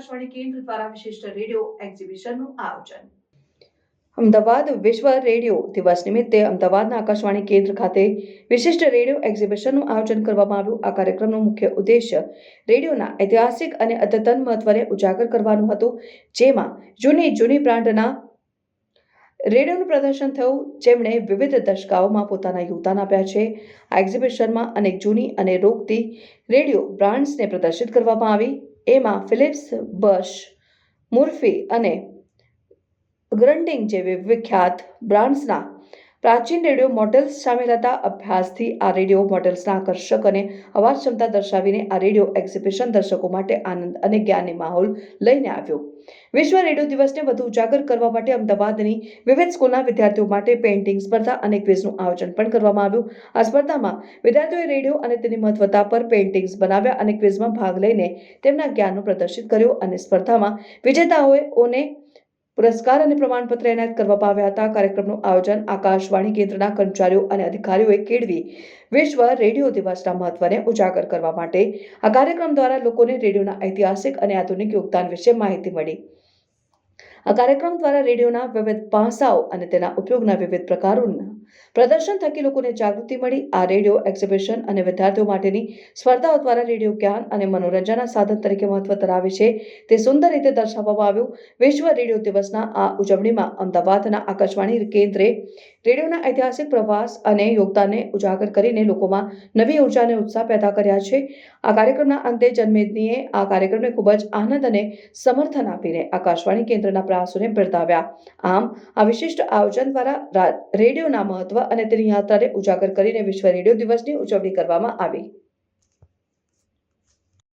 આકાશવાણી કેન્દ્ર દ્વારા વિશિષ્ટ રેડિયો એક્ઝિબિશનનું આયોજન. અમદાવાદ વિશ્વ રેડિયો દિવસ નિમિત્તે અમદાવાદના આકાશવાણી કેન્દ્ર ખાતે વિશિષ્ટ રેડિયો એક્ઝિબિશનનું આયોજન કરવામાં આવ્યું. આ કાર્યક્રમનો મુખ્ય ઉદ્દેશ્ય રેડિયોના ઐતિહાસિક અને અદ્યતન મહત્વને ઉજાગર કરવાનું હતું, જેમાં જૂની બ્રાન્ડના રેડિયોનું પ્રદર્શન થયું, જેમણે વિવિધ દશકાઓમાં પોતાના યોગદાન આપ્યા છે. આ એક્ઝિબિશનમાં અનેક જૂની અને રોકતી રેડિયો બ્રાન્ડ્સને પ્રદર્શિત કરવામાં આવી. એમાં ફિલિપ્સ, બશ, મુર્ફી અને ગ્રન્ડિંગ જેવી વિખ્યાત બ્રાન્ડ્સના પ્રાચીન રેડિયો મોડેલ્સ સામેલ હતા. અભ્યાસથી આ રેડિયો મોડેલ્સના આકર્ષક અને અવાજ ક્ષમતા દર્શાવીને આ રેડિયો એક્ઝિબિશન દર્શકો માટે આનંદ અને જ્ઞાનની માહોલ લઈને આવ્યો. વિશ્વ રેડિયો દિવસને વધુ ઉજાગર કરવા માટે અમદાવાદની વિવિધ સ્કૂલના વિદ્યાર્થીઓ માટે પેઇન્ટિંગ સ્પર્ધા અને ક્વિઝનું આયોજન પણ કરવામાં આવ્યું. આ સ્પર્ધામાં વિદ્યાર્થીઓએ રેડિયો અને તેની મહત્વતા પર પેઇન્ટિંગ્સ બનાવ્યા અને ક્વિઝમાં ભાગ લઈને તેમના જ્ઞાનનું પ્રદર્શિત કર્યું. અને સ્પર્ધામાં વિજેતાઓને પુરસ્કાર અને પ્રમાણપત્ર એનાયત કરવામાં આવ્યા હતા. કાર્યક્રમનું આયોજન આકાશવાણી કેન્દ્રના કર્મચારીઓ અને અધિકારીઓએ કેળવી વિશ્વ રેડિયો દિવસના મહત્વને ઉજાગર કરવા માટે આ કાર્યક્રમ દ્વારા લોકોને રેડિયોના ઐતિહાસિક અને આધુનિક યોગદાન વિશે માહિતી મળી. આ કાર્યક્રમ દ્વારા રેડિયોના વિવિધ પાસાઓ અને તેના ઉપયોગના વિવિધ પ્રકારોના પ્રદર્શન થકી લોકોને જાગૃતિ મળી. આ રેડિયો એક્ઝિબિશન અને વિદ્યાર્થીઓ માટેની સ્પર્ધાઓ દ્વારા રેડિયો જ્ઞાન અને મનોરંજનના સાધન તરીકે મહત્વ ધરાવે છે તે સુંદર રીતે દર્શાવવામાં આવ્યું. વિશ્વ રેડિયો દિવસના આ ઉજવણીમાં અમદાવાદના આકાશવાણી કેન્દ્રે રેડિયોના ઐતિહાસિક પ્રવાસ અને યોગદાનને ઉજાગર કરીને લોકોમાં નવી ઉર્જા અને ઉત્સાહ પેદા કર્યા છે. આ કાર્યક્રમના અંતે જનમેદનીએ આ કાર્યક્રમને ખૂબ જ આનંદ અને સમર્થન આપીને આકાશવાણી કેન્દ્રના પ્રયાસોને બિરદાવ્યા. આમ આ વિશિષ્ટ આયોજન દ્વારા રેડિયોના મહત્વ અને તેની યાત્રાને ઉજાગર કરીને વિશ્વ રેડિયો દિવસની ઉજવણી કરવામાં આવી.